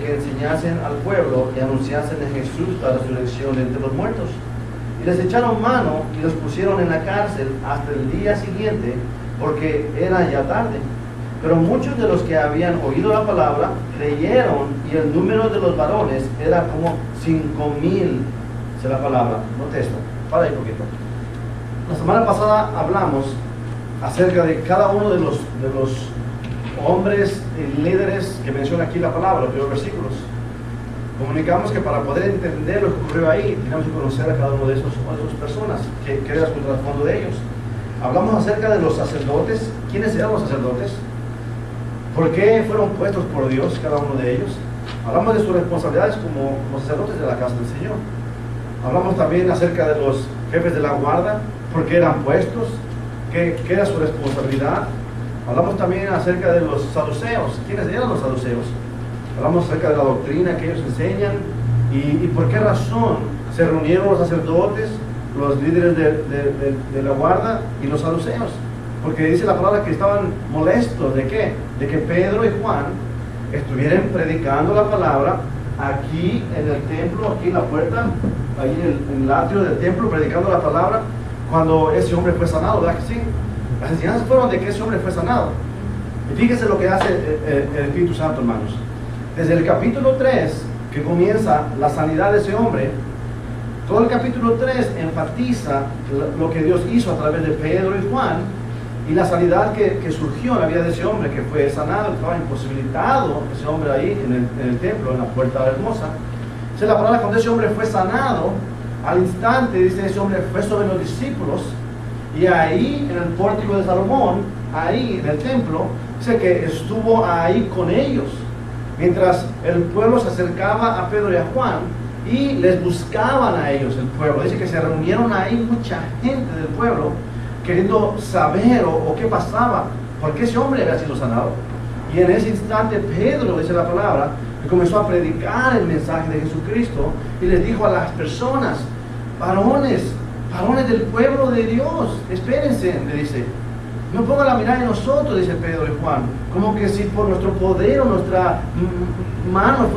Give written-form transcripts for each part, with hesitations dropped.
que enseñasen al pueblo y anunciasen en Jesús la resurrección de entre los muertos. Y les echaron mano y los pusieron en la cárcel hasta el día siguiente, porque era ya tarde. Pero muchos de los que habían oído la palabra creyeron, y el número de los varones era como 5,000. Dice la palabra. Note esto, para ahí un poquito. La semana pasada hablamos acerca de cada uno de los hombres y líderes que menciona aquí la palabra, los primeros versículos. Comunicamos que para poder entender lo que ocurrió ahí, tenemos que conocer a cada uno de esas personas, que era el trasfondo de ellos. Hablamos acerca de los sacerdotes. ¿Quiénes eran los sacerdotes? ¿Por qué fueron puestos por Dios cada uno de ellos? Hablamos de sus responsabilidades como sacerdotes de la casa del Señor. Hablamos también acerca de los jefes de la guarda, por qué eran puestos, qué era su responsabilidad. Hablamos también acerca de los saduceos. ¿Quiénes eran los saduceos? Hablamos acerca de la doctrina que ellos enseñan y por qué razón se reunieron los sacerdotes, los líderes de la guarda y los saduceos. Porque dice la palabra que estaban molestos. ¿De qué? De que Pedro y Juan estuvieran predicando la palabra aquí en el templo, aquí en la puerta, ahí en el atrio del templo, predicando la palabra, cuando ese hombre fue sanado, ¿verdad que sí? Las enseñanzas fueron de que ese hombre fue sanado. Y fíjense lo que hace el Espíritu Santo, hermanos. Desde el capítulo 3, que comienza la sanidad de ese hombre, todo el capítulo 3 enfatiza lo que Dios hizo a través de Pedro y Juan, y la sanidad que surgió en la vida de ese hombre, que fue sanado, estaba imposibilitado ese hombre ahí en el templo, en la puerta hermosa. Dice la palabra, cuando ese hombre fue sanado, al instante, dice, ese hombre fue sobre los discípulos, y ahí en el pórtico de Salomón, ahí en el templo, dice que estuvo ahí con ellos, mientras el pueblo se acercaba a Pedro y a Juan, y les buscaban a ellos el pueblo. Dice que se reunieron ahí mucha gente del pueblo, queriendo saber o qué pasaba, por qué ese hombre había sido sanado. Y en ese instante Pedro, dice la palabra, comenzó a predicar el mensaje de Jesucristo y les dijo a las personas, varones del pueblo de Dios, espérense, le dice, no pongan la mirada en nosotros, dice Pedro y Juan, como que si por nuestro poder o nuestra mano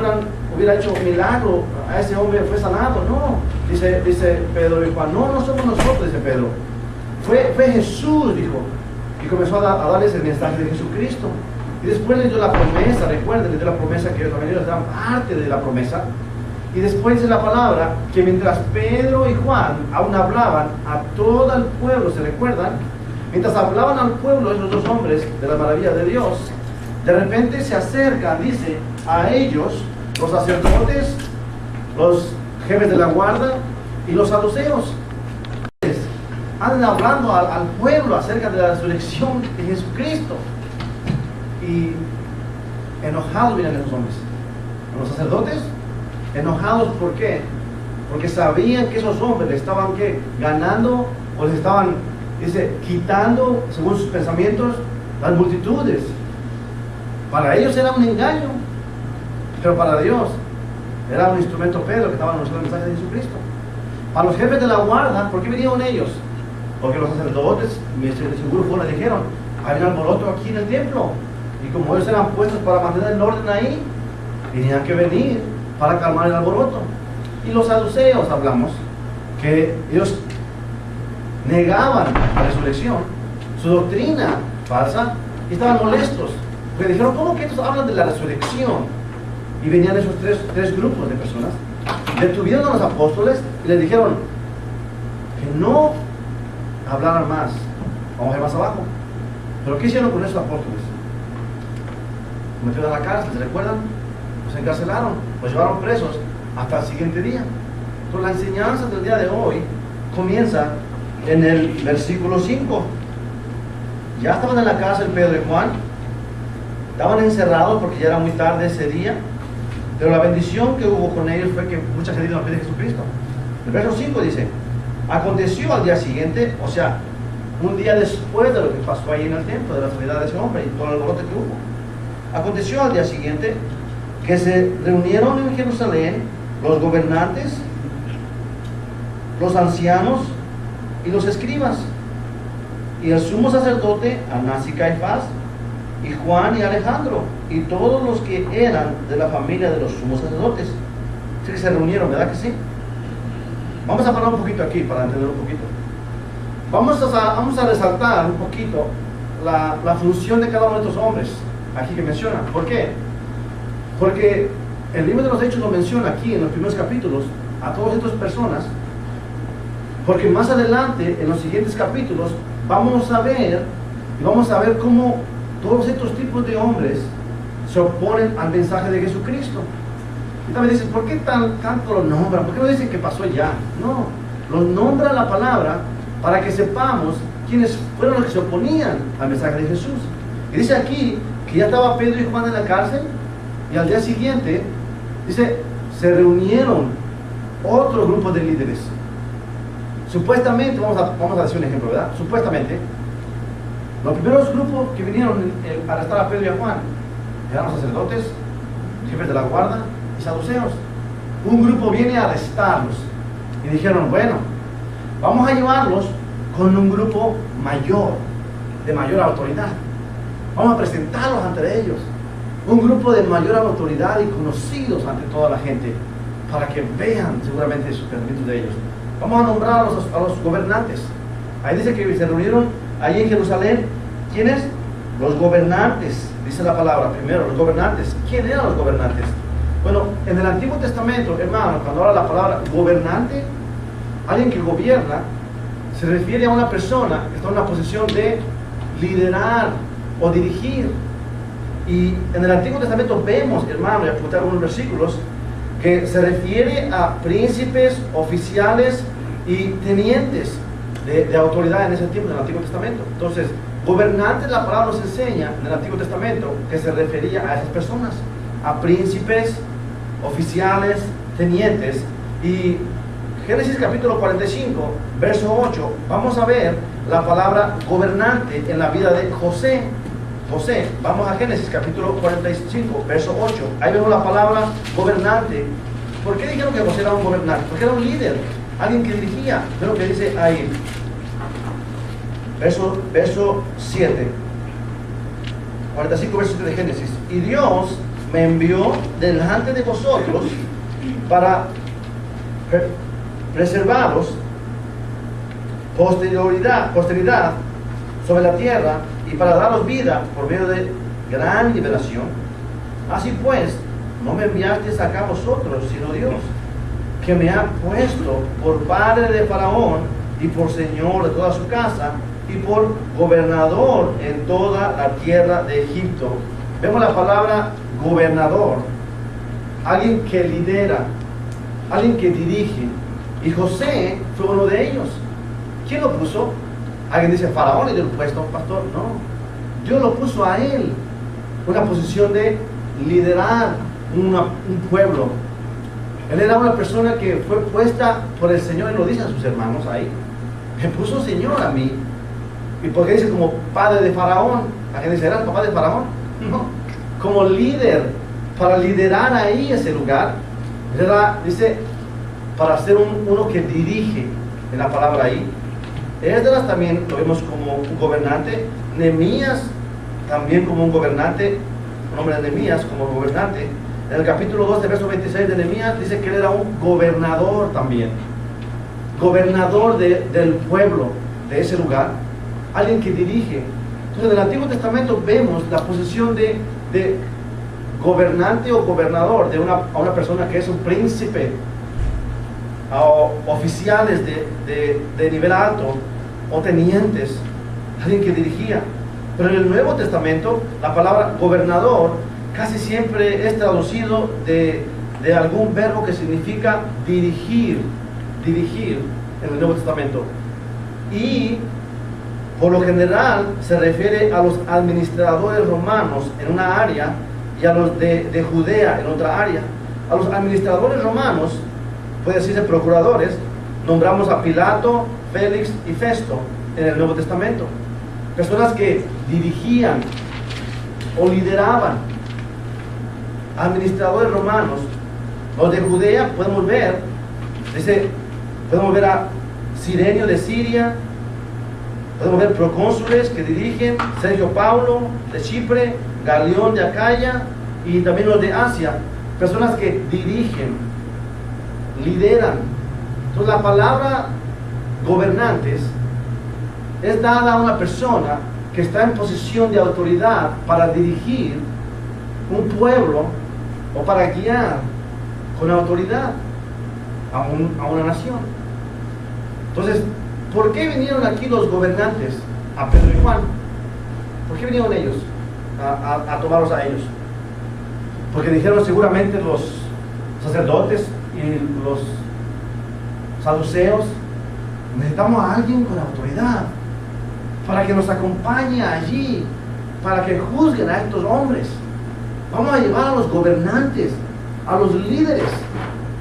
hubiera hecho milagro, a ese hombre fue sanado. No, dice Pedro y Juan, no somos nosotros, dice Pedro, fue Jesús, dijo, y comenzó a darles el mensaje de Jesucristo. Y después les dio la promesa, recuerden, les dio la promesa que ellos también les dan parte de la promesa. Y después dice la palabra que mientras Pedro y Juan aún hablaban a todo el pueblo, ¿se recuerdan? Mientras hablaban al pueblo esos dos hombres de la maravilla de Dios, de repente se acercan, dice, a ellos los sacerdotes, los jefes de la guarda y los saduceos. Andan hablando al pueblo acerca de la resurrección de Jesucristo. Y enojados vienen esos hombres. Los sacerdotes, enojados, ¿por qué? Porque sabían que esos hombres le estaban ganando, o les estaban, dice, quitando, según sus pensamientos, las multitudes. Para ellos era un engaño, pero para Dios era un instrumento. Pedro, que estaba anunciando el mensaje de Jesucristo. Para los jefes de la guarda, ¿por qué vinieron ellos? Porque los sacerdotes, seguro fue, le dijeron, hay un alboroto aquí en el templo, y como ellos eran puestos para mantener el orden ahí, tenían que venir para calmar el alboroto. Y los saduceos, hablamos, que ellos negaban la resurrección, su doctrina falsa, y estaban molestos, porque dijeron, ¿cómo que estos hablan de la resurrección? Y venían esos tres grupos de personas, detuvieron a los apóstoles y les dijeron que no hablaran más. Vamos a ir más abajo. ¿Pero qué hicieron con esos apóstoles? Los metieron a la cárcel, ¿se recuerdan? Los encarcelaron, los llevaron presos hasta el siguiente día. Entonces la enseñanza del día de hoy comienza en el versículo 5. Ya estaban en la cárcel Pedro y Juan, estaban encerrados porque ya era muy tarde ese día, pero la bendición que hubo con ellos fue que mucha gente no pide a Jesucristo. El verso 5 dice, aconteció al día siguiente, o sea, un día después de lo que pasó ahí en el templo, de la sanidad de ese hombre y todo el alboroto que hubo. Aconteció al día siguiente que se reunieron en Jerusalén los gobernantes, los ancianos y los escribas, y el sumo sacerdote, Anás y Caifás, y Juan y Alejandro, y todos los que eran de la familia de los sumos sacerdotes. Sí que se reunieron, ¿verdad que sí? Vamos a parar un poquito aquí para entender un poquito. Vamos a resaltar un poquito la función de cada uno de estos hombres aquí que menciona. ¿Por qué? Porque el libro de los Hechos lo menciona aquí en los primeros capítulos a todas estas personas, porque más adelante en los siguientes capítulos vamos a ver cómo todos estos tipos de hombres se oponen al mensaje de Jesucristo. Y también dicen, ¿por qué tanto lo nombran? ¿Por qué no dicen que pasó ya? No, los nombra la palabra para que sepamos quiénes fueron los que se oponían al mensaje de Jesús. Y dice aquí que ya estaba Pedro y Juan en la cárcel, y al día siguiente, dice, se reunieron otro grupo de líderes. Supuestamente, vamos a decir un ejemplo, ¿verdad? Supuestamente, los primeros grupos que vinieron a arrestar a Pedro y a Juan eran los sacerdotes, jefes de la guardia y saduceos. Un grupo viene a arrestarlos y dijeron, bueno, vamos a llevarlos con un grupo mayor, de mayor autoridad. Vamos a presentarlos ante ellos. Un grupo de mayor autoridad y conocidos ante toda la gente, para que vean seguramente sus pensamientos de ellos. Vamos a nombrar a los gobernantes. Ahí dice que se reunieron ahí en Jerusalén. ¿Quiénes? Los gobernantes, dice la palabra primero, los gobernantes. ¿Quién eran los gobernantes? Bueno, en el Antiguo Testamento, hermano, cuando habla la palabra gobernante, alguien que gobierna, se refiere a una persona que está en una posición de liderar o dirigir. Y en el Antiguo Testamento vemos, hermano, y apunté algunos versículos, que se refiere a príncipes, oficiales y tenientes de autoridad en ese tiempo, en el Antiguo Testamento. Entonces, gobernantes, la palabra nos enseña en el Antiguo Testamento que se refería a esas personas, a príncipes, oficiales, tenientes. Y Génesis capítulo 45, verso 8, vamos a ver la palabra gobernante en la vida de José. Vamos a Génesis capítulo 45, verso 8. Ahí vemos la palabra gobernante. ¿Por qué dijeron que José era un gobernante? Porque era un líder, alguien que dirigía. Ve lo que dice ahí. Verso 7. 45, verso 7 de Génesis. Y Dios me envió delante de vosotros para preservaros posteridad sobre la tierra, y para daros vida por medio de gran liberación. Así pues, no me enviasteis acá vosotros, sino Dios, que me ha puesto por padre de Faraón y por señor de toda su casa y por gobernador en toda la tierra de Egipto. Vemos la palabra gobernador, alguien que lidera, alguien que dirige. Y José fue uno de ellos. ¿Quién lo puso? Alguien dice, Faraón le dio el puesto, pastor. No, Dios lo puso a él, una posición de liderar un pueblo. Él era una persona que fue puesta por el Señor, y lo dicen sus hermanos ahí. Me puso Señor a mí. ¿Y por qué dice como padre de Faraón? ¿Alguien dice, ¿era el papá de Faraón? No, como líder, para liderar ahí ese lugar. Dice, para ser uno que dirige, en la palabra ahí. Esdras también lo vemos como un gobernante. Nehemías también como un gobernante. El nombre de Nehemías como gobernante. En el capítulo 12, verso 26 de Nehemías, dice que él era un gobernador también. Gobernador del pueblo, de ese lugar. Alguien que dirige. Entonces, en el Antiguo Testamento vemos la posición de gobernante o gobernador a una persona que es un príncipe, a oficiales de nivel alto o tenientes, alguien que dirigía. Pero en el Nuevo Testamento la palabra gobernador casi siempre es traducido de algún verbo que significa dirigir en el Nuevo Testamento, y por lo general se refiere a los administradores romanos en una área y a los de Judea en otra área. A los administradores romanos, puede decirse procuradores, nombramos a Pilato, Félix y Festo en el Nuevo Testamento. Personas que dirigían o lideraban. Administradores romanos. Los de Judea podemos ver a Cirenio de Siria, Podemos ver procónsules que dirigen, Sergio Paulo de Chipre, Galión de Acaya y también los de Asia, personas que dirigen, lideran. Entonces la palabra gobernantes es dada a una persona que está en posición de autoridad para dirigir un pueblo o para guiar con autoridad a una nación. Entonces, ¿por qué vinieron aquí los gobernantes a Pedro y Juan? ¿Por qué vinieron ellos a tomarlos a ellos? Porque dijeron seguramente los sacerdotes y los saduceos, necesitamos a alguien con autoridad para que nos acompañe allí, para que juzguen a estos hombres. Vamos a llevar a los gobernantes, a los líderes,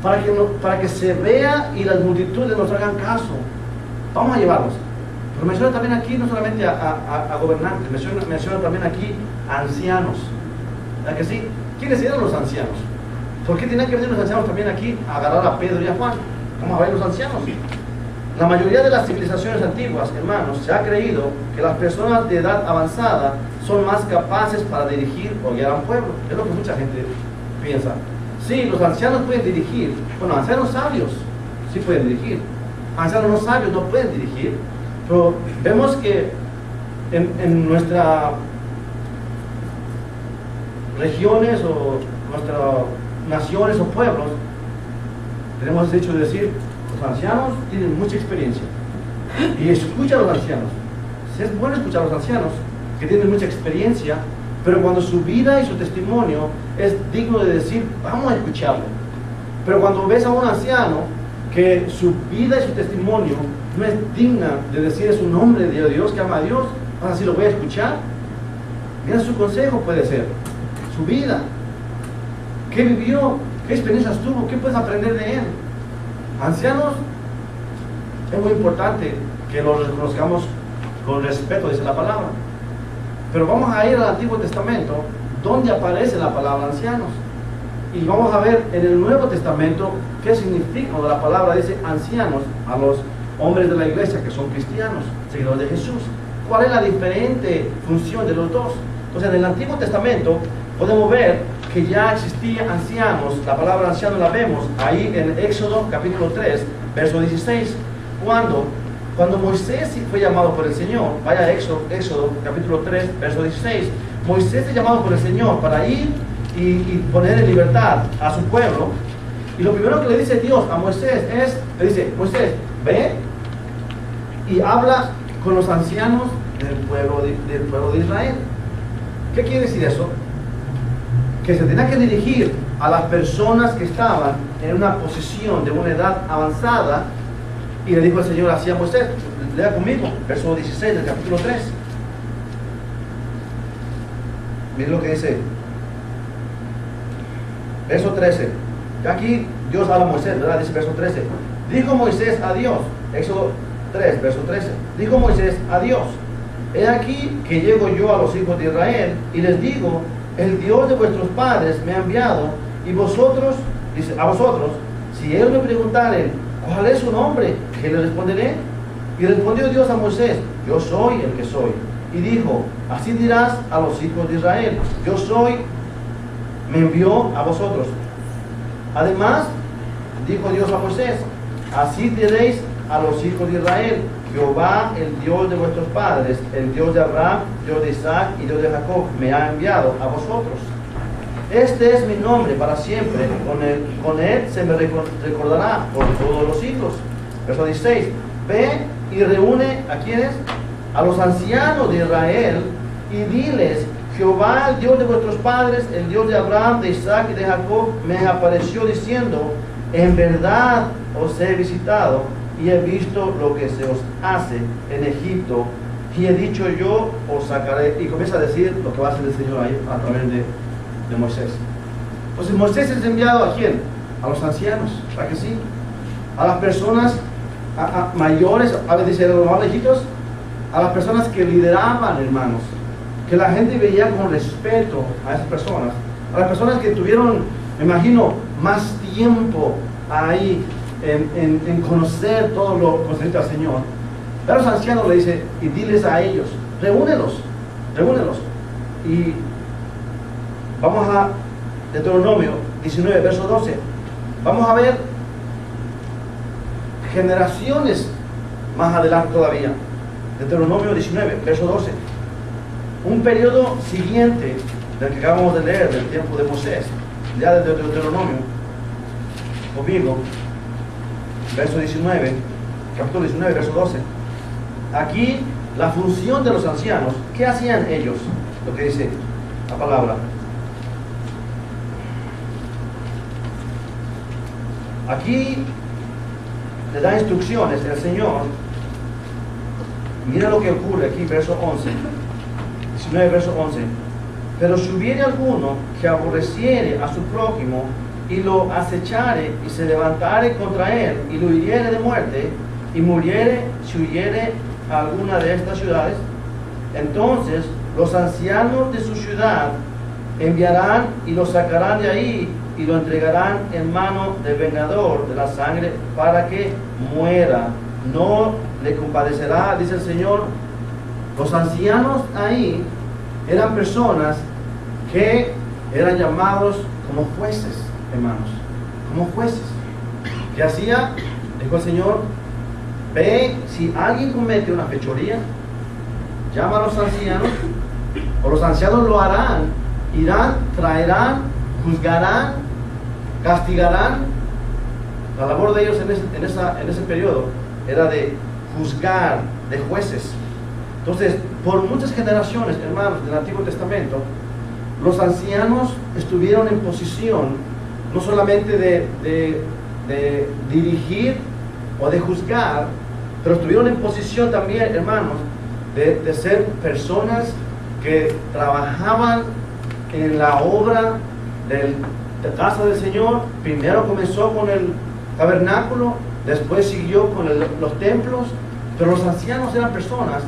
para que se vea y las multitudes nos hagan caso. Vamos a llevarlos. Pero menciona también aquí no solamente a gobernantes, menciona también aquí a ancianos. ¿Verdad que sí? ¿Quiénes eran los ancianos? ¿Por qué tenían que venir los ancianos también aquí a agarrar a Pedro y a Juan? Vamos a ver los ancianos. La mayoría de las civilizaciones antiguas, hermanos, se ha creído que las personas de edad avanzada son más capaces para dirigir o guiar a un pueblo. Es lo que mucha gente piensa. Sí, los ancianos pueden dirigir. Bueno, ancianos sabios sí pueden dirigir. Ancianos no sabios no pueden dirigir. Pero vemos que en nuestras regiones o nuestras naciones o pueblos tenemos el hecho de decir: los ancianos tienen mucha experiencia. Y escucha a los ancianos. Es bueno escuchar a los ancianos que tienen mucha experiencia, pero cuando su vida y su testimonio es digno de decir, vamos a escucharlo. Pero cuando ves a un anciano que su vida y su testimonio no es digna de decir es un hombre de Dios que ama a Dios, vas a decir, lo voy a escuchar. Mira, su consejo puede ser su vida, qué vivió, qué experiencias tuvo, qué puedes aprender de él. Ancianos, es muy importante que los reconozcamos con respeto, dice la palabra. Pero vamos a ir al Antiguo Testamento, donde aparece la palabra ancianos. Y vamos a ver en el Nuevo Testamento qué significa cuando la palabra dice ancianos a los hombres de la iglesia que son cristianos, seguidores de Jesús. ¿Cuál es la diferente función de los dos? Entonces, en el Antiguo Testamento podemos ver que ya existían ancianos. La palabra anciano la vemos ahí en Éxodo capítulo 3, verso 16. Cuando Moisés fue llamado por el Señor, vaya a Éxodo capítulo 3, verso 16. Moisés fue llamado por el Señor para ir y poner en libertad a su pueblo. Y lo primero que le dice Dios a Moisés le dice, Moisés, ve y habla con los ancianos del pueblo de Israel. ¿Qué quiere decir eso? Que se tenía que dirigir a las personas que estaban en una posición de una edad avanzada. Y le dijo el Señor así a Moisés, lea conmigo, verso 16 del capítulo 3. Miren lo que dice. Verso 13. Aquí Dios habla a Moisés, ¿verdad? Dice verso 13. Dijo Moisés a Dios, Éxodo 3, verso 13. Dijo Moisés a Dios, he aquí que llego yo a los hijos de Israel y les digo, el Dios de vuestros padres me ha enviado, y vosotros, dice, a vosotros, si ellos me preguntaren, ¿cuál es su nombre?, ¿qué le responderé? Y respondió Dios a Moisés, yo soy el que soy. Y dijo, así dirás a los hijos de Israel, yo soy, me envió a vosotros. Además, dijo Dios a Moisés, así diréis a los hijos de Israel, Jehová, el Dios de vuestros padres, el Dios de Abraham, Dios de Isaac y Dios de Jacob, me ha enviado a vosotros. Este es mi nombre para siempre, con él se me recordará por todos los siglos. Verso 16, ve y reúne a quienes, a los ancianos de Israel, y diles, Jehová, el Dios de vuestros padres, el Dios de Abraham, de Isaac y de Jacob, me apareció diciendo, en verdad os he visitado y he visto lo que se os hace en Egipto, y he dicho yo os sacaré. Y comienza a decir lo que va a hacer el Señor ahí a través de Moisés. Entonces Moisés es enviado ¿a quién? A los ancianos, ¿para que sí? A las personas mayores, a veces dicen los más viejitos, a las personas que lideraban, hermanos, que la gente veía con respeto a esas personas, a las personas que tuvieron, me imagino, más tiempo ahí en conocer todo lo concerniente al Señor. a los ancianos le dice, y diles a ellos, reúnelos. Y vamos a Deuteronomio 19, verso 12. Vamos a ver generaciones más adelante todavía. Deuteronomio 19, verso 12. Un periodo siguiente del que acabamos de leer, del tiempo de Moisés, ya desde Deuteronomio, conmigo, verso 19, capítulo 19, verso 12. Aquí la función de los ancianos, ¿qué hacían ellos? Lo que dice la palabra. Aquí le da instrucciones el Señor. Mira lo que ocurre aquí, verso 11. 19, verso 11. Pero si hubiere alguno que aborreciere a su prójimo y lo acechare y se levantare contra él y lo hiriere de muerte y muriere si huyere a alguna de estas ciudades, entonces los ancianos de su ciudad enviarán y lo sacarán de ahí y lo entregarán en mano del vengador de la sangre para que muera. No le compadecerá, dice el Señor. Los ancianos ahí eran personas que eran llamados como jueces, hermanos, como jueces. ¿Qué hacía? Dijo el Señor, ve, si alguien comete una fechoría, llama a los ancianos, o los ancianos lo harán, irán, traerán, juzgarán, castigarán. La labor de ellos en ese periodo era de juzgar, de jueces. Entonces, por muchas generaciones, hermanos, del Antiguo Testamento, los ancianos estuvieron en posición no solamente de dirigir o de juzgar, pero estuvieron en posición también, hermanos, de ser personas que trabajaban en la obra de casa del Señor. Primero comenzó con el tabernáculo, después siguió con los templos, pero los ancianos eran personas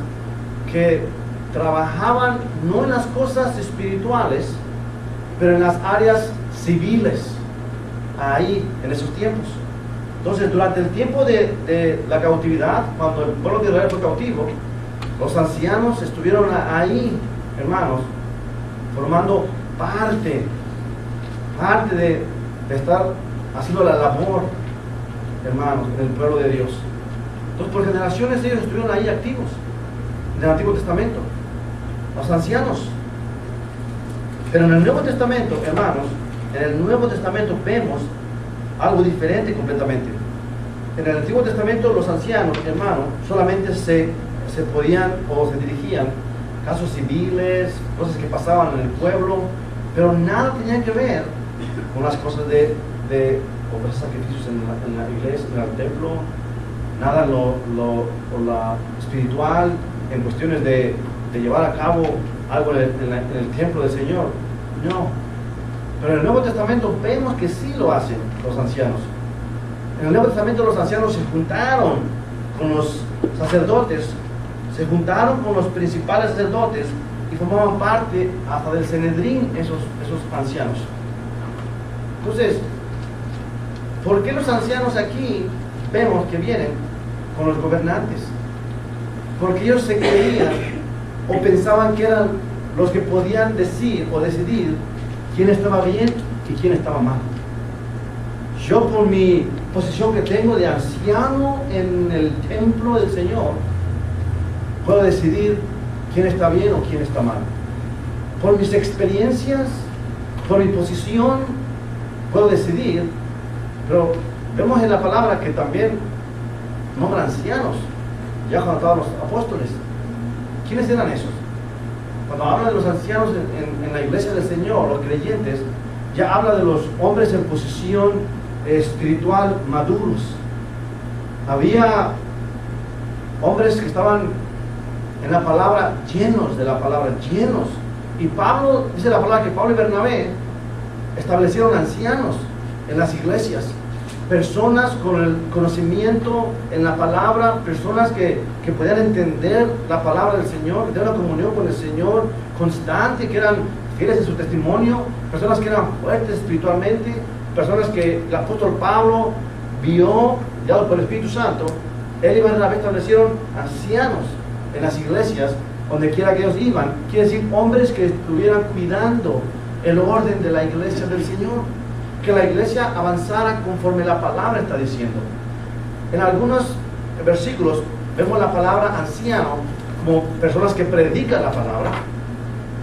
que trabajaban no en las cosas espirituales, pero en las áreas civiles, ahí, en esos tiempos. Entonces, durante el tiempo de la cautividad, cuando el pueblo de Israel fue cautivo, los ancianos estuvieron ahí, hermanos, formando parte de estar haciendo la labor, hermanos, en el pueblo de Dios. Entonces, por generaciones ellos estuvieron ahí activos en el Antiguo Testamento, los ancianos. Pero en el Nuevo Testamento, hermanos, en el Nuevo Testamento vemos algo diferente completamente. En el Antiguo Testamento los ancianos, hermanos, solamente se podían o se dirigían casos civiles, cosas que pasaban en el pueblo, pero nada tenía que ver con las cosas de ofrecer sacrificios en la iglesia, en el templo, nada lo espiritual, en cuestiones de llevar a cabo algo en el templo del Señor. No. Pero en el Nuevo Testamento vemos que sí lo hacen los ancianos. En el Nuevo Testamento los ancianos se juntaron con los sacerdotes, se juntaron con los principales sacerdotes y formaban parte hasta del Sanedrín esos ancianos. Entonces, ¿por qué los ancianos aquí vemos que vienen con los gobernantes? Porque ellos se creían o pensaban que eran los que podían decir o decidir quién estaba bien y quién estaba mal. Yo, por mi posición que tengo de anciano en el templo del Señor, puedo decidir quién está bien o quién está mal. Por mis experiencias, por mi posición, puedo decidir. Pero vemos en la palabra que también nombra ancianos, ya cuando estaban los apóstoles. ¿Quiénes eran esos? Cuando habla de los ancianos en la iglesia del Señor, los creyentes, ya habla de los hombres en posición espiritual maduros. Había hombres que estaban en la palabra, llenos de la palabra, llenos. Y Pablo, dice la palabra que Pablo y Bernabé establecieron ancianos en las iglesias, personas con el conocimiento en la palabra, personas que podían entender la palabra del Señor, que tenían una comunión con el Señor constante, que eran fieles en su testimonio, personas que eran fuertes espiritualmente, personas que el apóstol Pablo vio, guiado por el Espíritu Santo, Él y Bernabé establecieron ancianos en las iglesias, donde quiera que ellos iban. Quiere decir, hombres que estuvieran cuidando el orden de la iglesia del Señor, que la iglesia avanzara conforme la palabra está diciendo. En algunos versículos vemos la palabra anciano como personas que predican la palabra,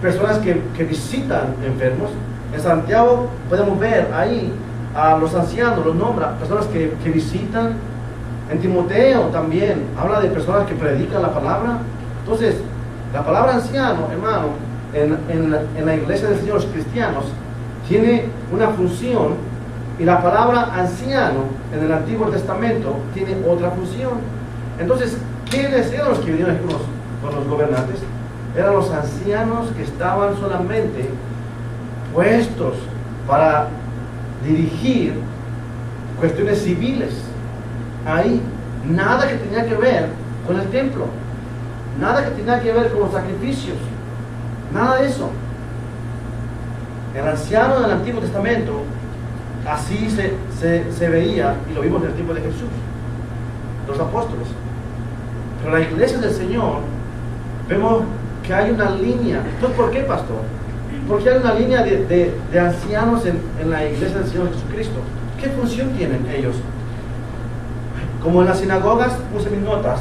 personas que visitan enfermos. En Santiago podemos ver ahí a los ancianos, los nombra, personas que visitan. En Timoteo también habla de personas que predican la palabra. Entonces, la palabra anciano, hermano, en la iglesia del Señor, los cristianos, tiene una función, y la palabra anciano en el Antiguo Testamento tiene otra función. Entonces, ¿quiénes eran los que vinieron con los gobernantes? Eran los ancianos que estaban solamente puestos para dirigir cuestiones civiles. Ahí, nada que tenía que ver con el templo, nada que tenía que ver con los sacrificios, nada de eso. El anciano del Antiguo Testamento, así se veía, y lo vimos en el tiempo de Jesús, los apóstoles. Pero en la iglesia del Señor vemos que hay una línea. Entonces, ¿por qué, pastor? Porque hay una línea de ancianos en la iglesia del Señor Jesucristo. ¿Qué función tienen ellos? Como en las sinagogas, puse mis notas,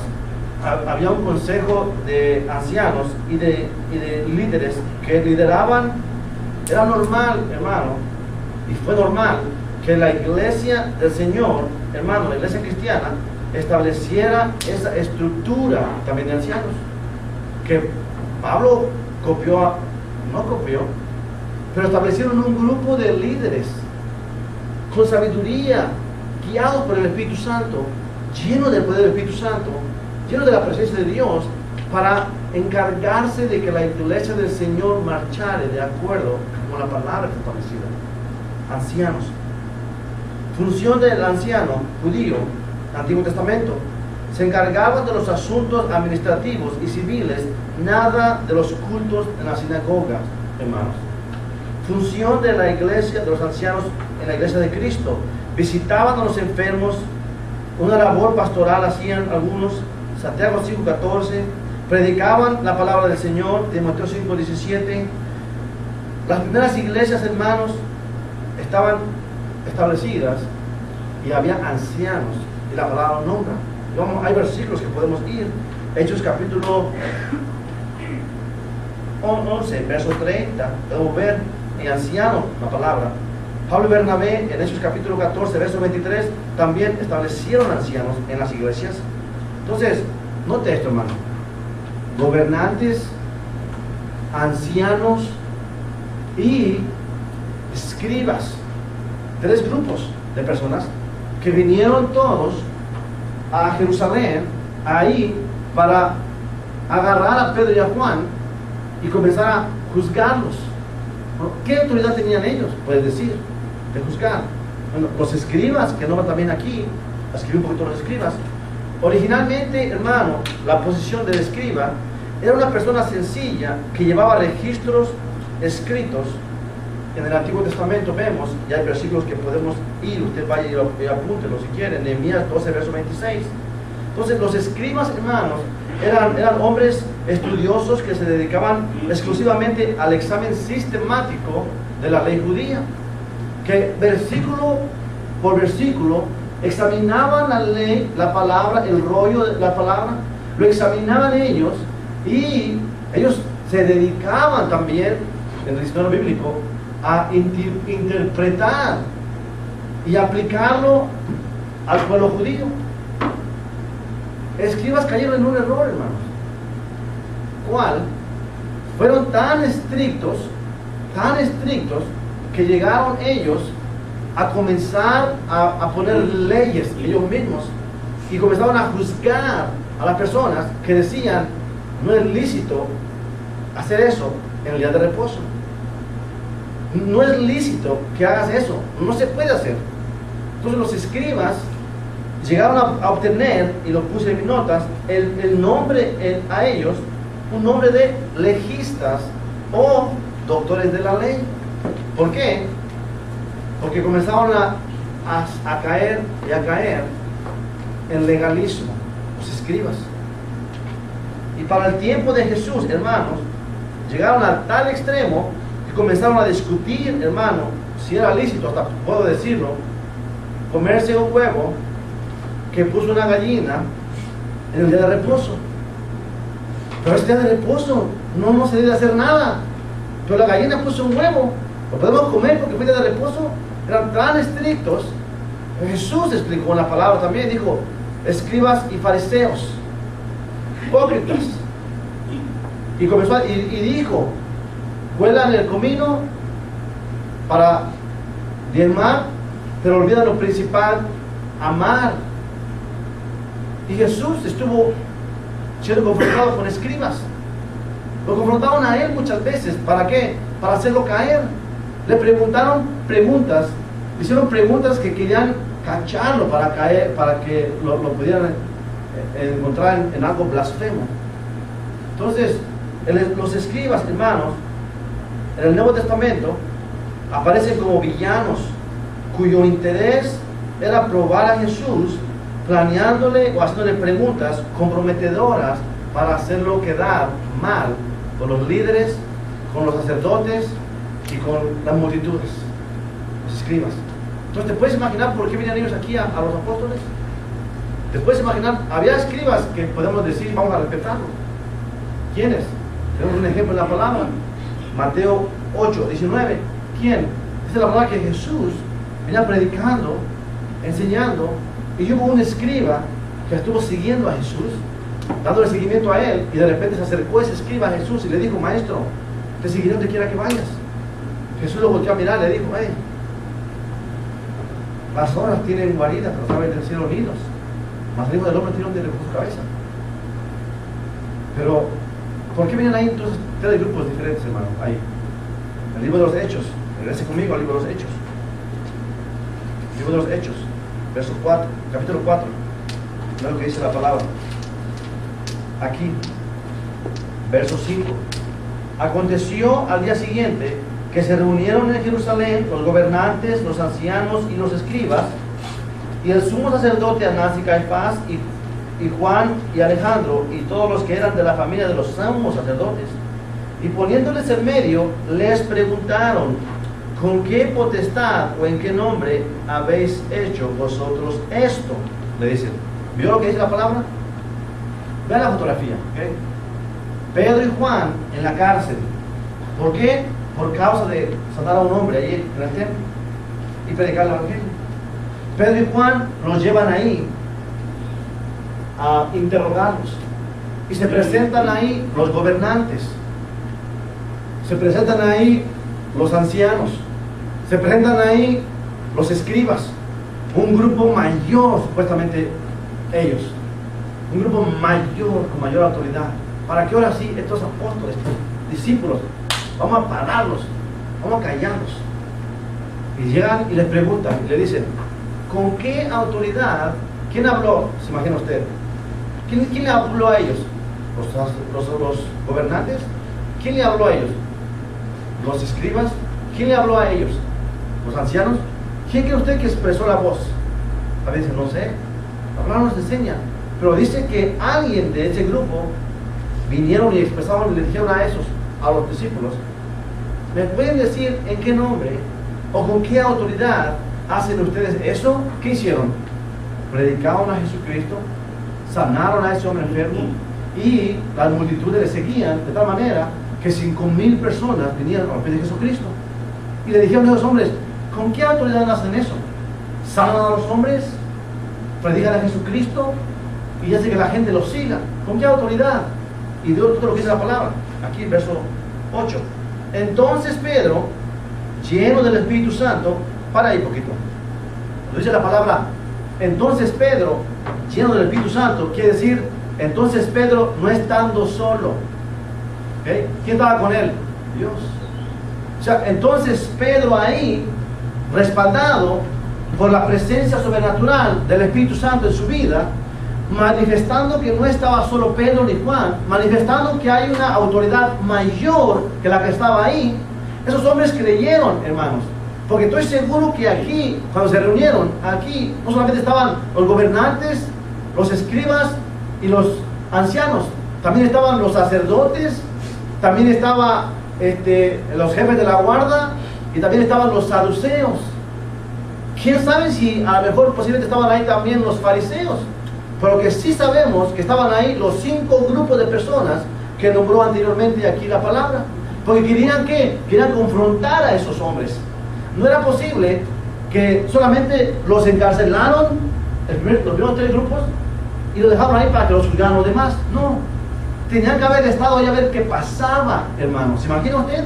había un consejo de ancianos y de líderes que lideraban. Era normal, hermano, y fue normal que la iglesia del Señor, hermano, la iglesia cristiana, estableciera esa estructura también de ancianos, que Pablo no copió, pero establecieron un grupo de líderes con sabiduría, guiados por el Espíritu Santo, lleno del poder del Espíritu Santo, lleno de la presencia de Dios, para encargarse de que la iglesia del Señor marchara de acuerdo con la palabra que está establecida. Ancianos. Función del anciano judío, Antiguo Testamento: se encargaban de los asuntos administrativos y civiles, nada de los cultos en la sinagoga, hermanos. Función de la iglesia, de los ancianos en la iglesia de Cristo: visitaban a los enfermos, una labor pastoral hacían algunos, Santiago 5:14, predicaban la palabra del Señor, Timoteo 5:17. Las primeras iglesias, hermanos, estaban establecidas y había ancianos, y la palabra nombra. Hay versículos que podemos ir. Hechos capítulo 11, verso 30, podemos ver y anciano, la palabra. Pablo y Bernabé en Hechos capítulo 14, verso 23, también establecieron ancianos en las iglesias. Entonces, note esto, hermano: gobernantes, ancianos y escribas. Tres grupos de personas que vinieron todos a Jerusalén, ahí, para agarrar a Pedro y a Juan y comenzar a juzgarlos. ¿Qué autoridad tenían ellos? Puedes decir, de juzgar. Bueno, los escribas, que no van también aquí, escribí un poquito los escribas. Originalmente, hermano, la posición del escriba era una persona sencilla que llevaba registros escritos. En el Antiguo Testamento vemos, y hay versículos que podemos ir, usted vaya y apúntelo si quiere, Nehemías 12, verso 26. Entonces, los escribas, hermanos, eran hombres estudiosos que se dedicaban exclusivamente al examen sistemático de la ley judía, que versículo por versículo examinaban la ley, la palabra, el rollo de la palabra, lo examinaban ellos, y ellos se dedicaban también, en el diccionario bíblico, a interpretar y aplicarlo al pueblo judío. Escribas cayeron en un error, hermanos. ¿Cuál? Fueron tan estrictos, que llegaron ellos a comenzar a poner leyes ellos mismos, y comenzaron a juzgar a las personas que decían: no es lícito hacer eso en el día de reposo. No es lícito que hagas eso, no se puede hacer. Entonces los escribas llegaron a obtener, y lo puse en mis notas, el nombre a ellos, un nombre de legistas o doctores de la ley. ¿Por qué? Porque comenzaron a caer y a caer en legalismo. los escribas. Y para el tiempo de Jesús, hermanos, llegaron a tal extremo que comenzaron a discutir, hermano, si era lícito, hasta puedo decirlo, comerse un huevo que puso una gallina en el día de reposo. Pero este día de reposo no se debe hacer nada. Pero la gallina puso un huevo, lo podemos comer porque fue día de reposo. Eran tan estrictos. Jesús explicó en la palabra también, dijo, escribas y fariseos, hipócritas. Y comenzó y dijo, vuelan el comino para diezmar, pero olvidan lo principal, amar. Y Jesús estuvo siendo confrontado con escribas. Lo confrontaron a él muchas veces. ¿Para qué? Para hacerlo caer. Le preguntaron preguntas, le hicieron preguntas que querían cacharlo para caer, para que lo pudieran encontrar en algo blasfemo. Entonces, los escribas, hermanos, en el Nuevo Testamento aparecen como villanos cuyo interés era probar a Jesús, planeándole o haciéndole preguntas comprometedoras para hacerlo quedar mal con los líderes, con los sacerdotes y con las multitudes, los escribas. Entonces, ¿te puedes imaginar por qué vienen ellos aquí a los apóstoles? ¿Te puedes imaginar? Había escribas que podemos decir, vamos a respetarlos. ¿Quiénes? Tenemos un ejemplo en la palabra. Mateo 8, 19. ¿Quién? Dice la palabra que Jesús venía predicando, enseñando, y hubo un escriba que estuvo siguiendo a Jesús, dándole seguimiento a él, y de repente se acercó ese escriba a Jesús y le dijo, maestro, te seguiré donde quiera que vayas. Jesús lo volteó a mirar y le dijo, hey, las horas tienen guaridas, pero saben del cielo nidos, mas el Hijo del Hombre tiene donde recoger su cabeza. Pero, ¿por qué vienen ahí entonces tres grupos diferentes, hermano? Ahí, el libro de los Hechos. Regrese conmigo al libro de los Hechos. Libro de los Hechos, verso 4, capítulo 4. Mira lo que dice la palabra. Aquí, verso 5. Aconteció al día siguiente que se reunieron en Jerusalén los gobernantes, los ancianos y los escribas, y el sumo sacerdote Anás y Caifás, y Juan y Alejandro, y todos los que eran de la familia de los sumos sacerdotes. Y poniéndoles en medio, les preguntaron, ¿con qué potestad o en qué nombre habéis hecho vosotros esto? Le dicen. ¿Vio lo que dice la palabra? Vean la fotografía, ¿okay? Pedro y Juan en la cárcel. ¿Por qué? Por causa de sanar a un hombre allí en el templo y predicar el evangelio. Pedro y Juan los llevan ahí a interrogarlos. Y se presentan ahí los gobernantes. Se presentan ahí los ancianos. Se presentan ahí los escribas. Un grupo mayor, supuestamente ellos. Un grupo mayor, con mayor autoridad. Para que ahora sí, estos apóstoles, estos discípulos, vamos a pararlos, vamos a callarlos. Y llegan y les preguntan, y le dicen, ¿con qué autoridad? ¿Quién habló? ¿Se imagina usted? ¿Quién le habló a ellos? ¿Los gobernantes? ¿Quién le habló a ellos? ¿Los escribas? ¿Quién le habló a ellos? ¿Los ancianos? ¿Quién cree usted que expresó la voz? A veces no sé, la palabra nos enseña, pero dice que alguien de ese grupo vinieron y expresaron y le dijeron a los discípulos, ¿me pueden decir en qué nombre o con qué autoridad hacen ustedes eso? ¿Qué hicieron? Predicaron a Jesucristo, sanaron a ese hombre enfermo y las multitudes le seguían de tal manera que 5,000 personas vinieron a los pies de Jesucristo y le dijeron a esos hombres, ¿con qué autoridad hacen eso? ¿Sanan a los hombres? ¿Predican a Jesucristo? Y hace que la gente los siga. ¿Con qué autoridad? Y de otro lo que dice la palabra, aquí en verso 8. Entonces Pedro, lleno del Espíritu Santo, para ahí poquito. Cuando dice la palabra, entonces Pedro, lleno del Espíritu Santo, quiere decir, entonces Pedro no estando solo. ¿Okay? ¿Quién estaba con él? Dios. O sea, entonces Pedro ahí, respaldado por la presencia sobrenatural del Espíritu Santo en su vida, manifestando que no estaba solo Pedro ni Juan, manifestando que hay una autoridad mayor que la que estaba ahí. Esos hombres creyeron, hermanos, porque estoy seguro que aquí, cuando se reunieron, aquí no solamente estaban los gobernantes, los escribas, y los ancianos. También estaban los sacerdotes, también estaban los jefes de la guarda, y también estaban los saduceos. ¿Quién sabe si a lo mejor posiblemente estaban ahí también los fariseos? Pero que sí sabemos que estaban ahí los 5 grupos de personas que nombró anteriormente aquí la palabra. Porque querían ¿qué? Querían confrontar a esos hombres. No era posible que solamente los encarcelaron, los primeros 3 grupos, y los dejaron ahí para que los juzgaran los demás. No. Tenían que haber estado ahí a ver qué pasaba, hermanos. ¿Se imagina usted?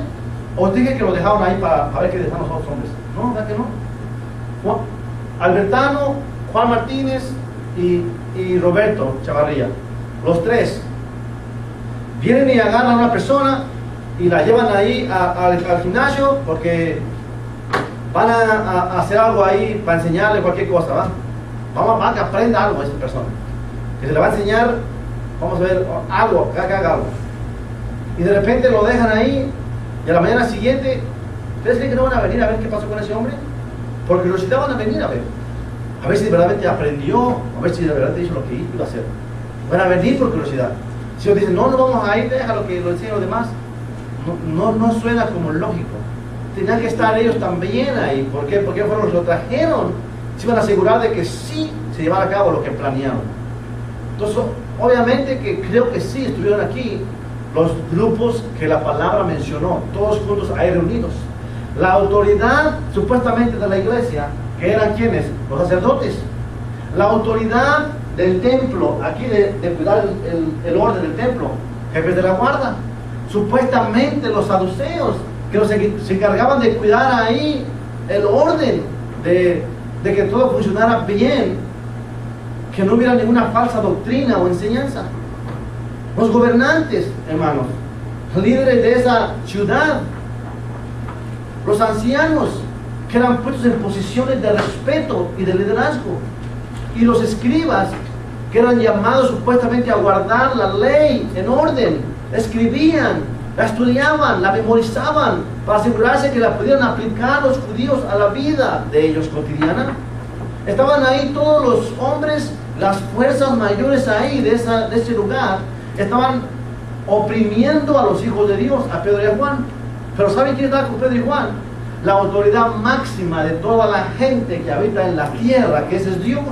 ¿O dije que los dejaron ahí para ver qué dejaron los otros hombres? No, ¿verdad que no? Albertano, Juan Martínez y Roberto Chavarría, los 3 vienen y agarran a una persona y la llevan ahí al gimnasio porque van a hacer algo ahí para enseñarle cualquier cosa, ¿va? Vamos a que aprenda algo a esa persona, que se le va a enseñar, vamos a ver, algo, que haga algo, y de repente lo dejan ahí y a la mañana siguiente, ¿ustedes creen que no van a venir a ver qué pasó con ese hombre? Porque los van a venir a ver si de verdad aprendió, a ver si de verdad hizo lo que iba a hacer. Van a venir por curiosidad. Si os dicen, no vamos a ir, déjalo que lo enseñen los demás, no suena como lógico. Tenían que estar ellos también ahí. ¿Por qué? Porque fueron los que lo trajeron. Se iban a asegurar de que sí se llevara a cabo lo que planearon. Entonces, obviamente que creo que sí estuvieron aquí los grupos que la palabra mencionó, todos juntos ahí reunidos. La autoridad supuestamente de la iglesia, que eran quienes, los sacerdotes, la autoridad del templo, aquí de cuidar el orden del templo, jefes de la guarda, supuestamente los saduceos, que se encargaban de cuidar ahí el orden, de que todo funcionara bien, que no hubiera ninguna falsa doctrina o enseñanza. Los gobernantes, hermanos, líderes de esa ciudad, los ancianos, que eran puestos en posiciones de respeto y de liderazgo, y los escribas, que eran llamados supuestamente a guardar la ley en orden, la escribían, la estudiaban, la memorizaban, para asegurarse que la pudieran aplicar los judíos a la vida de ellos cotidiana. Estaban ahí todos los hombres, las fuerzas mayores ahí de ese lugar, estaban oprimiendo a los hijos de Dios, a Pedro y a Juan. Pero ¿saben quién está con Pedro y Juan? La autoridad máxima de toda la gente que habita en la tierra, que ese es Dios.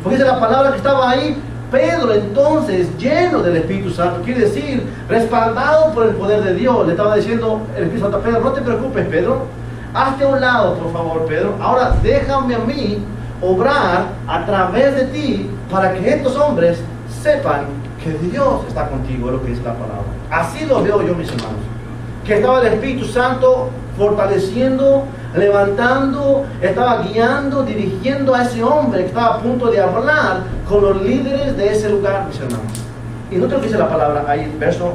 Porque esa es la palabra que estaba ahí. Pedro entonces, lleno del Espíritu Santo, quiere decir, respaldado por el poder de Dios, le estaba diciendo el Espíritu Santo a Pedro, no te preocupes, Pedro, hazte a un lado, por favor, Pedro. Ahora déjame a mí obrar a través de ti para que estos hombres sepan que Dios está contigo, es lo que dice la palabra. Así lo veo yo, mis hermanos, que estaba el Espíritu Santo fortaleciendo, levantando, estaba guiando, dirigiendo a ese hombre que estaba a punto de hablar con los líderes de ese lugar, mis hermanos. Y no te lo dice la palabra ahí, verso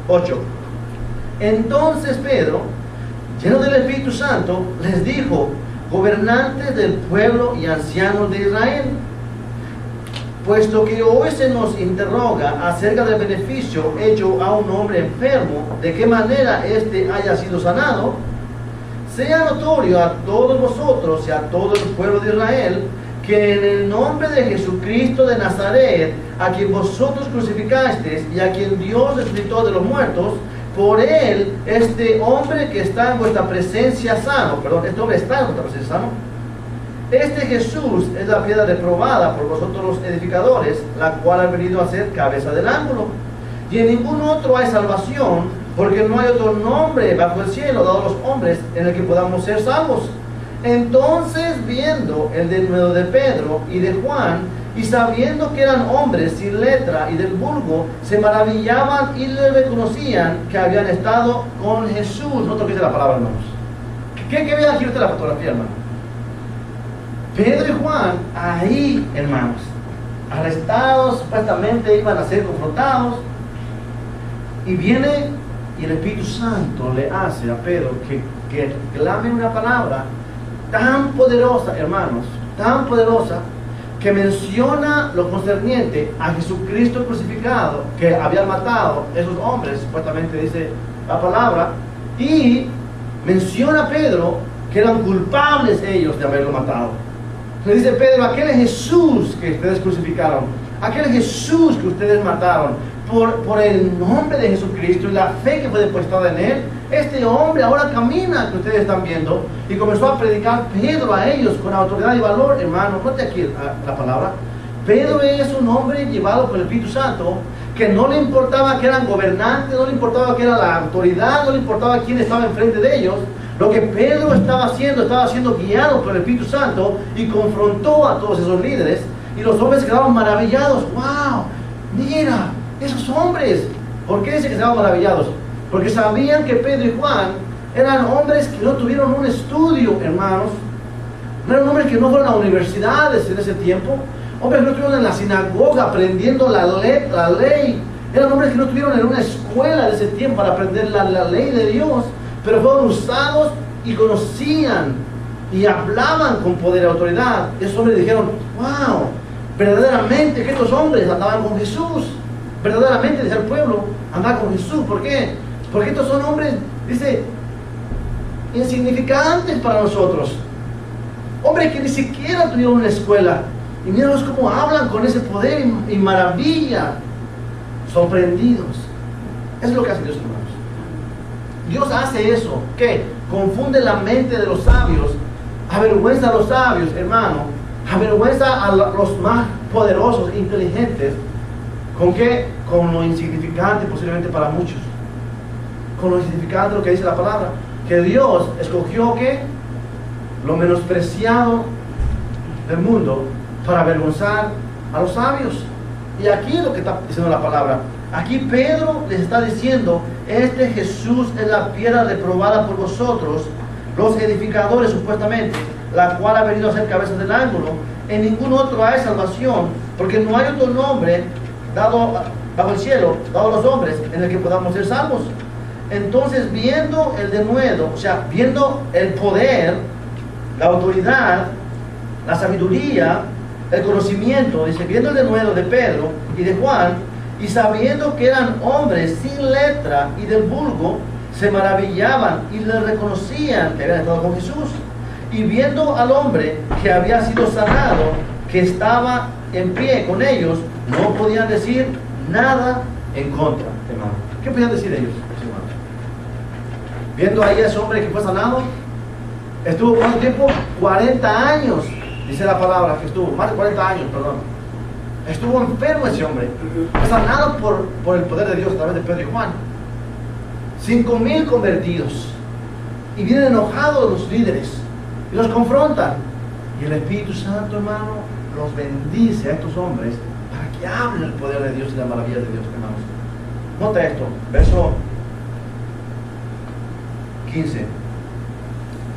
8. Entonces Pedro, lleno del Espíritu Santo, les dijo: gobernantes del pueblo y ancianos de Israel, puesto que hoy se nos interroga acerca del beneficio hecho a un hombre enfermo, de qué manera éste haya sido sanado, sea notorio a todos vosotros y a todo el pueblo de Israel que en el nombre de Jesucristo de Nazaret, a quien vosotros crucificasteis y a quien Dios resucitó de los muertos, por él, este hombre que está en vuestra presencia sano, este hombre está en vuestra presencia sano, este Jesús es la piedra reprobada por vosotros los edificadores, la cual ha venido a ser cabeza del ángulo. Y en ningún otro hay salvación, porque no hay otro nombre bajo el cielo dado a los hombres en el que podamos ser salvos. Entonces, viendo el denuedo de Pedro y de Juan, y sabiendo que eran hombres sin letra y del vulgo, se maravillaban y le reconocían que habían estado con Jesús. No toques la palabra, hermanos. ¿Qué ve aquí usted la fotografía, hermano? Pedro y Juan, ahí, hermanos, arrestados, supuestamente iban a ser confrontados, y viene y el Espíritu Santo le hace a Pedro que clame una palabra tan poderosa, hermanos, tan poderosa, que menciona lo concerniente a Jesucristo crucificado, que habían matado esos hombres, supuestamente dice la palabra, y menciona a Pedro que eran culpables ellos de haberlo matado. Le dice Pedro: aquel es Jesús que ustedes crucificaron, aquel Jesús que ustedes mataron, por el nombre de Jesucristo y la fe que fue depositada en él, este hombre ahora camina, que ustedes están viendo, y comenzó a predicar Pedro a ellos con autoridad y valor. Hermano, note aquí la palabra. Pedro es un hombre llevado por el Espíritu Santo, que no le importaba que eran gobernantes, no le importaba que era la autoridad, no le importaba quién estaba enfrente de ellos. Lo que Pedro estaba siendo guiado por el Espíritu Santo, y confrontó a todos esos líderes, y los hombres quedaron maravillados. ¡Wow! Mira, esos hombres. ¿Por qué dice que estaban maravillados? Porque sabían que Pedro y Juan eran hombres que no tuvieron un estudio, hermanos. No eran hombres que no fueron a universidades en ese tiempo. Hombres que no estuvieron en la sinagoga aprendiendo la ley. Eran hombres que no estuvieron en una escuela de ese tiempo para aprender la ley de Dios. Pero fueron usados y conocían y hablaban con poder y autoridad. Esos hombres dijeron, wow, verdaderamente que estos hombres andaban con Jesús. Verdaderamente, dice el pueblo, andaba con Jesús. ¿Por qué? Porque estos son hombres, dice, insignificantes para nosotros. Hombres que ni siquiera tuvieron una escuela. Y míralos cómo hablan con ese poder y maravilla. Sorprendidos. Eso es lo que hace Dios, hermanos. Dios hace eso. ¿Qué? Confunde la mente de los sabios. Avergüenza a los sabios, hermano. Avergüenza a los más poderosos, inteligentes. ¿Con qué? Con lo insignificante posiblemente para muchos. Con lo insignificante, lo que dice la palabra. Que Dios escogió, ¿qué? Lo menospreciado del mundo para avergonzar a los sabios. Y aquí es lo que está diciendo la palabra. Aquí Pedro les está diciendo, este Jesús es la piedra reprobada por vosotros, los edificadores supuestamente, la cual ha venido a ser cabeza del ángulo. En ningún otro hay salvación, porque no hay otro nombre dado bajo el cielo, dado a los hombres, en el que podamos ser salvos. Entonces, viendo el denuedo, o sea, viendo el poder, la autoridad, la sabiduría, el conocimiento, dice, viendo el denuedo de Pedro y de Juan, y sabiendo que eran hombres sin letra y del vulgo, se maravillaban y le reconocían que habían estado con Jesús. Y viendo al hombre que había sido sanado, que estaba en pie con ellos, no podían decir nada en contra, hermano. ¿Qué podían decir ellos, hermanos? Viendo ahí a ese hombre que fue sanado, estuvo ¿cuánto tiempo? 40 años, dice la palabra que estuvo, más de 40 años, perdón. Estuvo enfermo ese hombre, fue sanado por el poder de Dios a través de Pedro y Juan. 5,000 convertidos, y vienen enojados los líderes y los confrontan, y el Espíritu Santo, hermano, los bendice a estos hombres para que hablen el poder de Dios y la maravilla de Dios, hermanos. Nota esto, verso 15.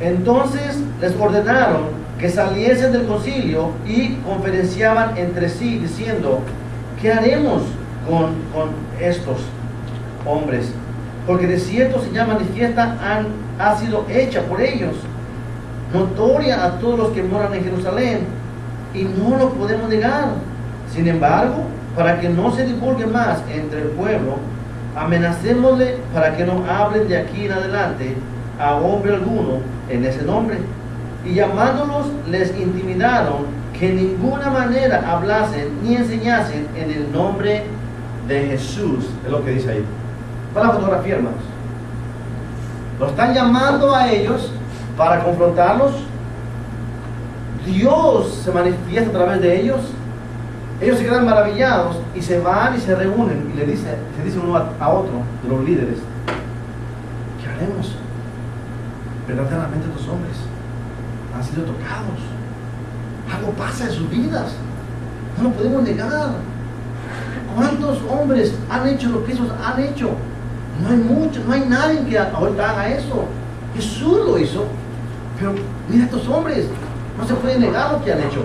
Entonces les ordenaron que saliesen del concilio y conferenciaban entre sí diciendo, ¿qué haremos con estos hombres? Porque de cierto señal manifiesta ha sido hecha por ellos, notoria a todos los que moran en Jerusalén, y no lo podemos negar. Sin embargo, para que no se divulgue más entre el pueblo, amenacémosle para que no hablen de aquí en adelante a hombre alguno en ese nombre. Y llamándolos les intimidaron que en ninguna manera hablasen ni enseñasen en el nombre de Jesús. Es lo que dice ahí. Para la fotografía, hermanos. Los están llamando a ellos para confrontarlos. Dios se manifiesta a través de ellos. Ellos se quedan maravillados y se van y se reúnen y se dice uno a otro de los líderes, ¿qué haremos? Verdaderamente estos hombres han sido tocados. Algo pasa en sus vidas. No lo podemos negar. ¿Cuántos hombres han hecho lo que esos han hecho? No hay muchos, no hay nadie que ahorita haga eso. Jesús lo hizo. Pero mira estos hombres, no se puede negar lo que han hecho.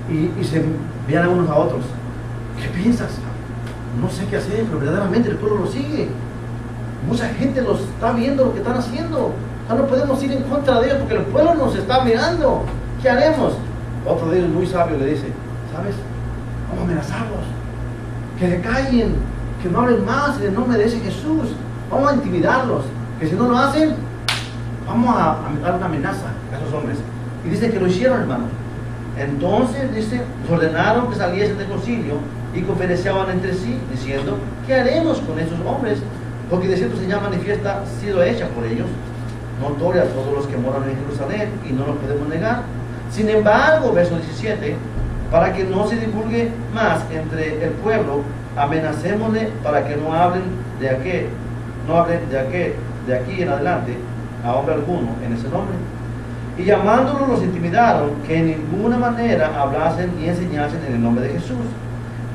Y se vean a unos a otros. ¿Qué piensas? No sé qué hacer, pero verdaderamente el pueblo lo sigue. Mucha gente los está viendo lo que están haciendo. Ya no podemos ir en contra de ellos porque el pueblo nos está mirando. ¿Qué haremos? Otro de ellos muy sabio le dice, ¿sabes? Vamos a amenazarlos. Que se callen, que no hablen más en el nombre de ese Jesús. Vamos a intimidarlos. Que si no lo hacen, vamos a dar una amenaza a esos hombres. Y dice que lo hicieron, hermano. Entonces, dice, ordenaron que saliesen del concilio y conferenciaban entre sí, diciendo, ¿qué haremos con estos hombres? Porque de cierto señal manifiesta ha sido hecha por ellos, notoria a todos los que moran en Jerusalén, y no lo podemos negar. Sin embargo, verso 17, para que no se divulgue más entre el pueblo, amenacémosle para que no hablen de aquí en adelante a hombre alguno en ese nombre. Y llamándolos los intimidaron que en ninguna manera hablasen ni enseñasen en el nombre de Jesús.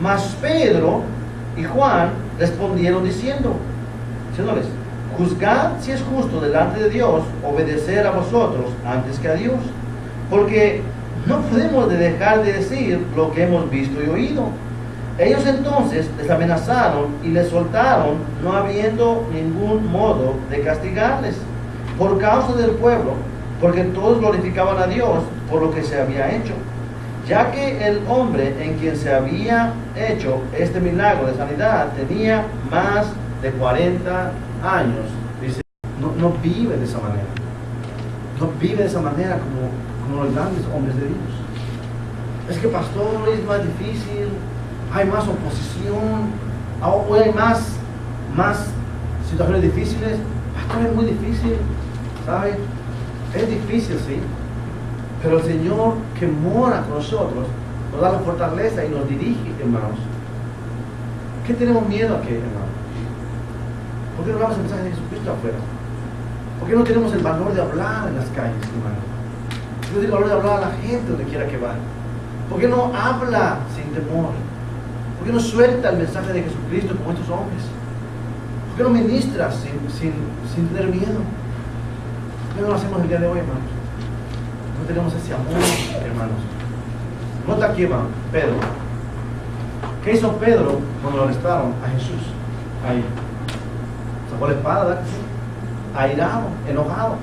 Mas Pedro y Juan respondieron diciéndoles, juzgad si es justo delante de Dios obedecer a vosotros antes que a Dios, porque no podemos dejar de decir lo que hemos visto y oído. Ellos entonces les amenazaron y les soltaron, no habiendo ningún modo de castigarles por causa del pueblo, porque todos glorificaban a Dios por lo que se había hecho, ya que el hombre en quien se había hecho este milagro de sanidad tenía más de 40 años. Dice, no vive de esa manera, no vive de esa manera como los grandes hombres de Dios. Es que pastor, es más difícil, hay más oposición, hoy hay más situaciones difíciles. Pastor, es muy difícil, ¿sabe? Es difícil, sí, pero el Señor que mora con nosotros nos da la fortaleza y nos dirige, hermanos. ¿Qué tenemos miedo a qué, hermanos? ¿Por qué no hablamos el mensaje de Jesucristo afuera? ¿Por qué no tenemos el valor de hablar en las calles, hermanos? ¿Por qué no tenemos el valor de hablar a la gente donde quiera que va? ¿Por qué no habla sin temor? ¿Por qué no suelta el mensaje de Jesucristo como estos hombres? ¿Por qué no ministra sin tener miedo? ¿Por qué no lo hacemos el día de hoy, hermanos? No tenemos ese amor, hermanos. Nota aquí, hermano, Pedro. ¿Qué hizo Pedro cuando lo arrestaron a Jesús? Ahí. Sacó la espada, ¿verdad? Airado, enojado.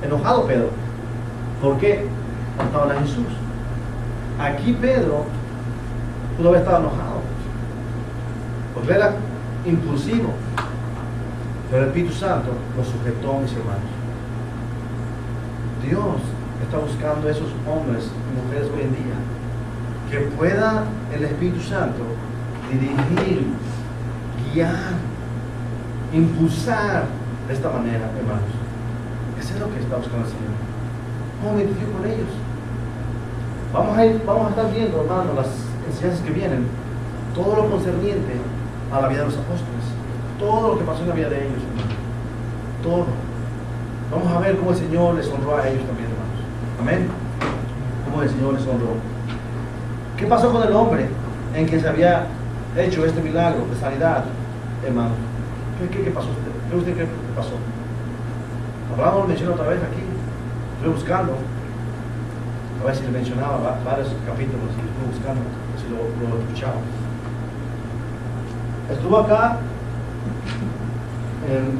Enojado Pedro. ¿Por qué? Mataban a Jesús. Aquí Pedro pudo haber estado enojado, porque era impulsivo, pero el Espíritu Santo lo sujetó, mis hermanos. Dios está buscando a esos hombres y mujeres hoy en día, que pueda el Espíritu Santo dirigir, guiar, impulsar de esta manera, hermanos. Eso es lo que está buscando el Señor. ¿Cómo me identifico con ellos? Vamos a estar viendo, hermanos, las enseñanzas que vienen, todo lo concerniente a la vida de los apóstoles, todo lo que pasó en la vida de ellos, hermanos. Todo. Vamos a ver cómo el Señor les honró a ellos también, hermanos. Amén. Cómo el Señor les honró. ¿Qué pasó con el hombre en que se había hecho este milagro de sanidad, hermano? ¿Qué pasó? ¿Qué usted cree que pasó? Abraham lo menciona otra vez aquí. Estoy buscando. A ver si le mencionaba varios capítulos y estuve buscando, si lo escuchaba. Estuvo acá en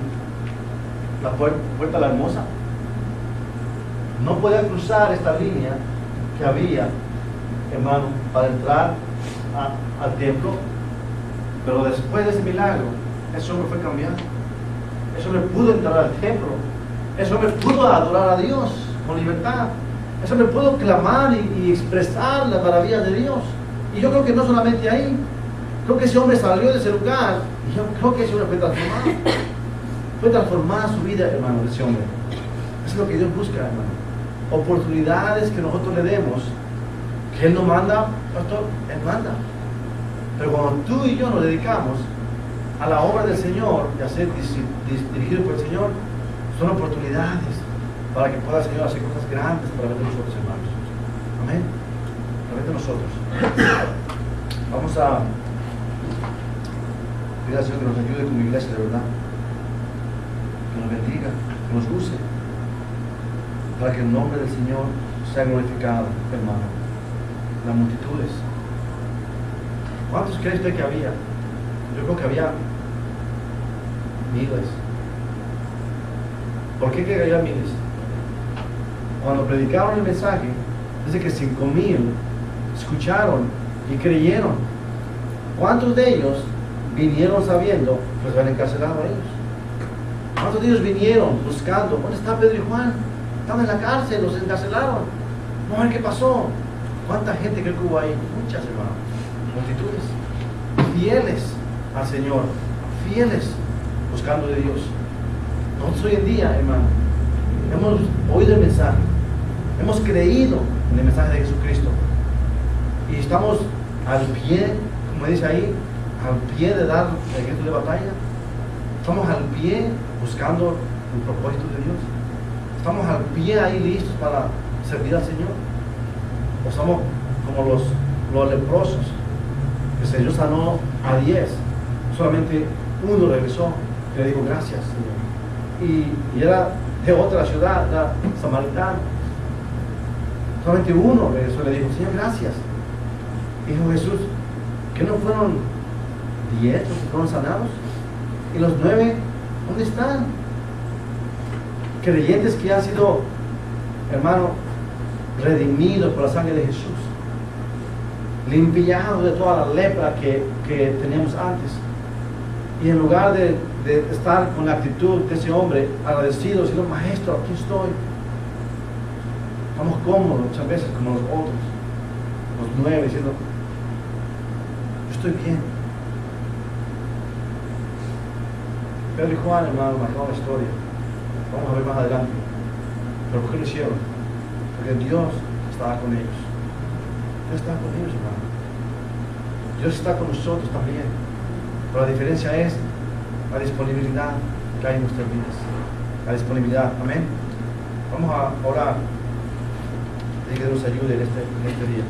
la puerta la Hermosa. No podía cruzar esta línea que había, hermano, para entrar al templo, pero después de ese milagro, ese hombre fue cambiado. Ese hombre pudo entrar al templo. Ese hombre pudo adorar a Dios con libertad. Ese hombre pudo clamar y expresar las maravillas de Dios. Y yo creo que no solamente ahí. Creo que ese hombre salió de ese lugar y yo creo que ese hombre fue transformado. Fue transformada su vida, hermano, de ese hombre. Eso es lo que Dios busca, hermano. Oportunidades que nosotros le demos, que Él no manda, pastor, Él manda. Pero cuando tú y yo nos dedicamos a la obra del Señor y a ser dirigidos por el Señor, son oportunidades para que pueda el Señor hacer cosas grandes para ver de nosotros, hermanos. Amén. Para ver de nosotros. Vamos a pedir al Señor que nos ayude como iglesia, de verdad. Que nos bendiga, que nos use, para que el nombre del Señor sea glorificado, hermano. Las multitudes. ¿Cuántos cree usted que había? Yo creo que había miles. ¿Por qué que había miles? Cuando predicaron el mensaje, dice que 5,000 escucharon y creyeron. ¿Cuántos de ellos vinieron sabiendo que los habían encarcelado a ellos? ¿Cuántos de ellos vinieron buscando? ¿Dónde está Pedro y Juan? Estaban en la cárcel, los encarcelaron. Vamos a ver qué pasó. ¿Cuánta gente creo que hubo ahí? Muchas, hermanos. Multitudes. Fieles al Señor. Fieles buscando de Dios. Nosotros hoy en día, hermano, hemos oído el mensaje. Hemos creído en el mensaje de Jesucristo. Y estamos al pie, como dice ahí, al pie de dar el grito de batalla. Estamos al pie buscando el propósito de Dios. Estamos al pie ahí listos para servir al Señor. O somos como los leprosos, que el Señor sanó a 10. Solamente uno regresó y le dijo gracias, Señor. Y era de otra ciudad, era samaritano. Solamente uno regresó y le dijo, Señor, gracias. Dijo Jesús, ¿que no fueron 10 los que fueron sanados? ¿Y los 9 dónde están? Creyentes que han sido, hermano, redimidos por la sangre de Jesús, limpiados de toda la lepra que teníamos antes. Y en lugar de estar con la actitud de ese hombre agradecido, diciendo, maestro, aquí estoy, estamos cómodos muchas veces como los otros, los 9, diciendo, yo estoy bien. Pedro y Juan, hermano, marcaron la historia. Vamos a ver más adelante. ¿Pero por qué lo hicieron? Porque Dios estaba con ellos. Dios estaba con ellos, hermano. Dios está con nosotros también. Pero la diferencia es la disponibilidad que hay en nuestras vidas. La disponibilidad. Amén. Vamos a orar. Y que Dios nos ayude en este día.